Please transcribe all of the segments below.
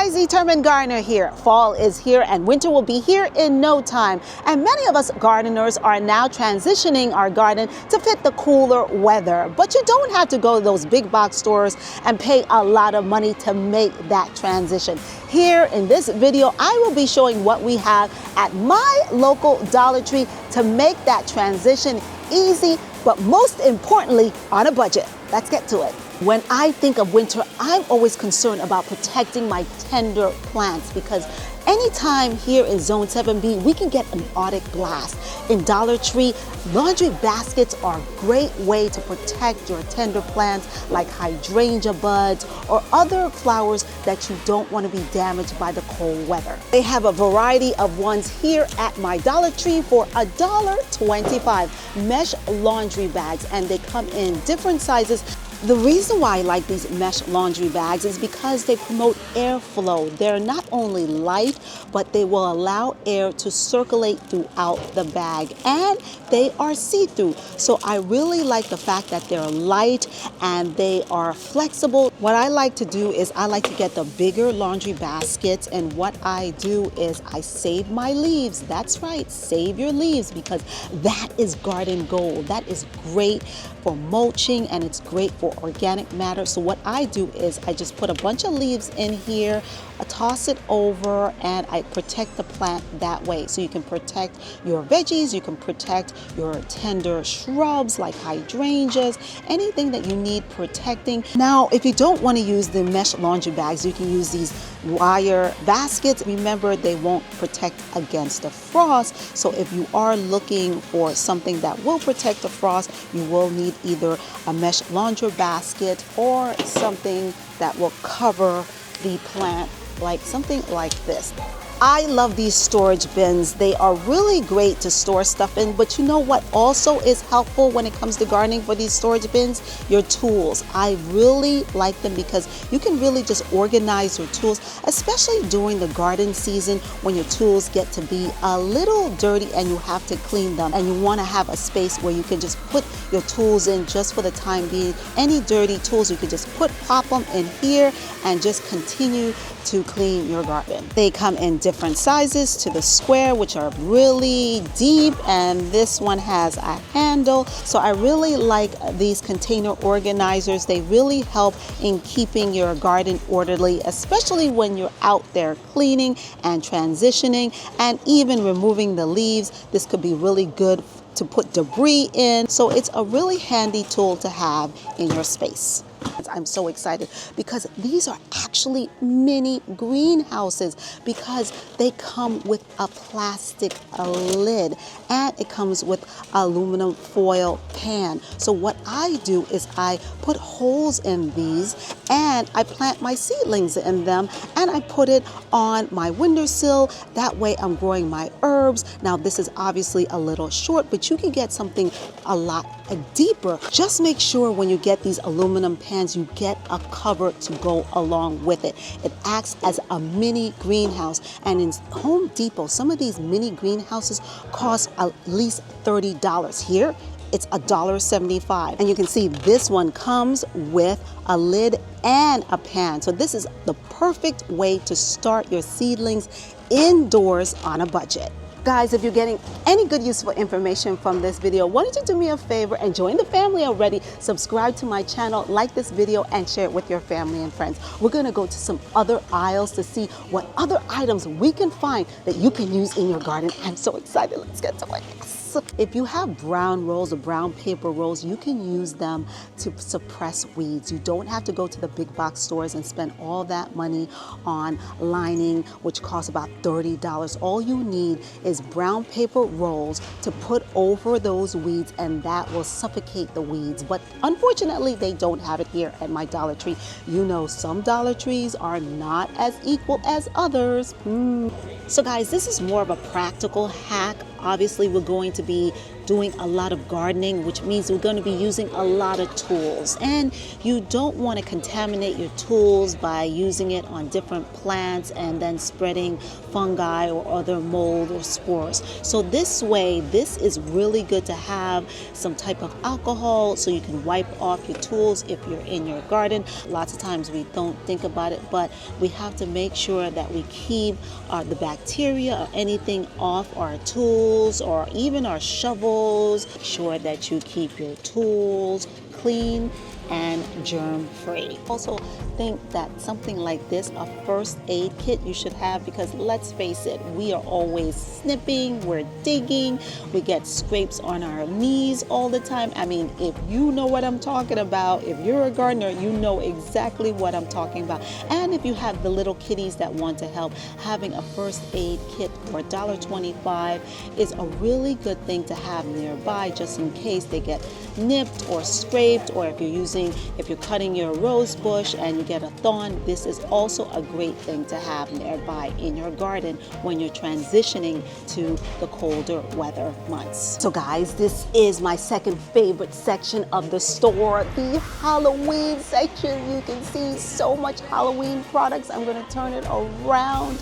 guys, Determined Gardener here. Fall is here and winter will be here in no time. And many of us gardeners are now transitioning our garden to fit the cooler weather. But you don't have to go to those big box stores and pay a lot of money to make that transition. Here in this video, I will be showing what we have at my local Dollar Tree to make that transition easy, but most importantly, on a budget. Let's get to it. When I think of winter, I'm always concerned about protecting my tender plants because anytime here in Zone 7B, we can get an Arctic blast. In Dollar Tree, laundry baskets are a great way to protect your tender plants like hydrangea buds or other flowers that you don't want to be damaged by the cold weather. They have a variety of ones here at my Dollar Tree for $1.25. Mesh laundry bags, and they come in different sizes. The reason why I like these mesh laundry bags is because they promote airflow. They're not only light, but they will allow air to circulate throughout the bag, and they are see-through. So I really like the fact that they're light and they are flexible. What I like to do is I like to get the bigger laundry baskets, and what I do is I save my leaves. That's right, save your leaves, because that is garden gold. That is great for mulching and it's great for organic matter. So what I do is I just put a bunch of leaves in here, I toss it over, and I protect the plant that way. So you can protect your veggies, you can protect your tender shrubs like hydrangeas, anything that you need protecting. Now, if you don't want to use the mesh laundry bags, you can use these wire baskets. Remember, they won't protect against the frost. So if you are looking for something that will protect the frost, you will need either a mesh laundry basket or something that will cover the plant, like something like this. I love these storage bins. They are really great to store stuff in, but you know what also is helpful when it comes to gardening for these storage bins? Your tools. I really like them because you can really just organize your tools, especially during the garden season when your tools get to be a little dirty and you have to clean them, and you want to have a space where you can just put your tools in just for the time being. Any dirty tools you can just pop them in here and just continue to clean your garden. They come in different sizes to the square, which are really deep, and this one has a handle. So I really like these container organizers. They really help in keeping your garden orderly, especially when you're out there cleaning and transitioning and even removing the leaves. This could be really good to put debris in. So it's a really handy tool to have in your space. I'm so excited because these are actually mini greenhouses because they come with a plastic lid and it comes with aluminum foil pan. So what I do is I put holes in these and I plant my seedlings in them and I put it on my windowsill. That way I'm growing my herbs. Now this is obviously a little short, but you can get something a lot deeper. Just make sure when you get these aluminum pans, you get a cover to go along with it. It acts as a mini greenhouse, and in Home Depot, some of these mini greenhouses cost at least $30. Here, it's $1.75. And you can see this one comes with a lid and a pan. So this is the perfect way to start your seedlings indoors on a budget. Guys, if you're getting any good useful information from this video, why don't you do me a favor and join the family already? Subscribe to my channel, like this video, and share it with your family and friends. We're gonna go to some other aisles to see what other items we can find that you can use in your garden. I'm so excited. Let's get to it. If you have brown rolls or brown paper rolls, you can use them to suppress weeds. You don't have to go to the big box stores and spend all that money on lining, which costs about $30. All you need is brown paper rolls to put over those weeds, and that will suffocate the weeds. But unfortunately, they don't have it here at my Dollar Tree. You know, some Dollar Trees are not as equal as others. So guys, this is more of a practical hack. Obviously, we're going to be doing a lot of gardening, which means we're going to be using a lot of tools. And you don't want to contaminate your tools by using it on different plants and then spreading fungi or other mold or spores. So this way, this is really good to have some type of alcohol so you can wipe off your tools if you're in your garden. Lots of times we don't think about it, but we have to make sure that we keep the bacteria or anything off our tools or even our shovels. Make sure that you keep your tools clean and germ-free. Also think that something like this, a first aid kit, you should have, because let's face it, we are always snipping, we're digging, we get scrapes on our knees all the time. I mean, if you know what I'm talking about, if you're a gardener, you know exactly what I'm talking about. And if you have the little kitties that want to help, having a first aid kit for $1.25 is a really good thing to have nearby, just in case they get nipped or scraped, or if you're cutting your rose bush and you get a thorn. This is also a great thing to have nearby in your garden when you're transitioning to the colder weather months. So guys, this is my second favorite section of the store, the Halloween section. You can see so much Halloween products. I'm going to turn it around.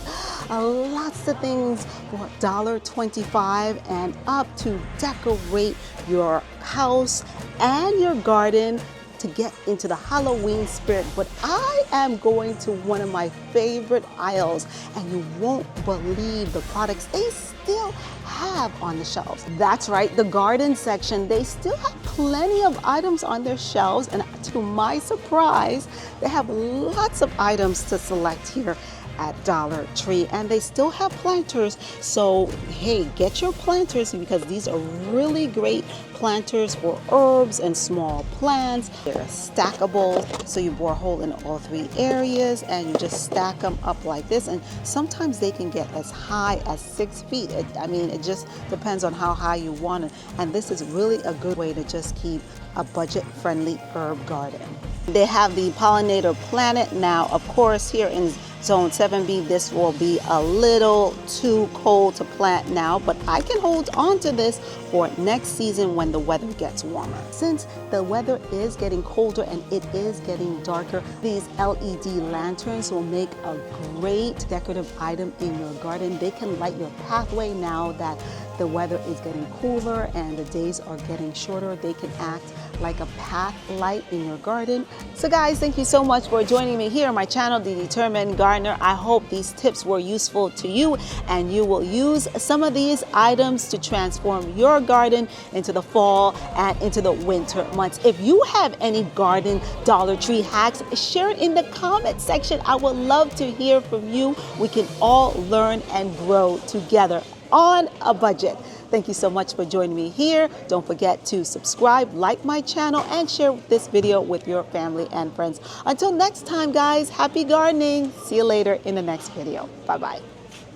Lots of things for $1.25 and up to decorate your house and your garden to get into the Halloween spirit. But I am going to one of my favorite aisles, and you won't believe the products they still have on the shelves. That's right, the garden section. They still have plenty of items on their shelves, and to my surprise, they have lots of items to select here at Dollar Tree, and they still have planters. So hey, get your planters, because these are really great planters for herbs and small plants. They're stackable, so you bore a hole in all three areas and you just stack them up like this, and sometimes they can get as high as 6 feet. It just depends on how high you want it, and this is really a good way to just keep a budget-friendly herb garden. They have the pollinator planet. Now, of course, here in Zone 7B, this will be a little too cold to plant now, but I can hold on to this for next season when the weather gets warmer. Since the weather is getting colder and it is getting darker, these LED lanterns will make a great decorative item in your garden. They can light your pathway now that the weather is getting cooler and the days are getting shorter. They can act like a path light in your garden. So guys, thank you so much for joining me here on my channel, The Determined Gardener. I hope these tips were useful to you and you will use some of these items to transform your garden into the fall and into the winter months. If you have any garden Dollar Tree hacks, share it in the comment section. I would love to hear from you. We can all learn and grow together on a budget. Thank you so much for joining me here. Don't forget to subscribe, like my channel, and share this video with your family and friends. Until next time, guys, happy gardening. See you later in the next video. Bye-bye.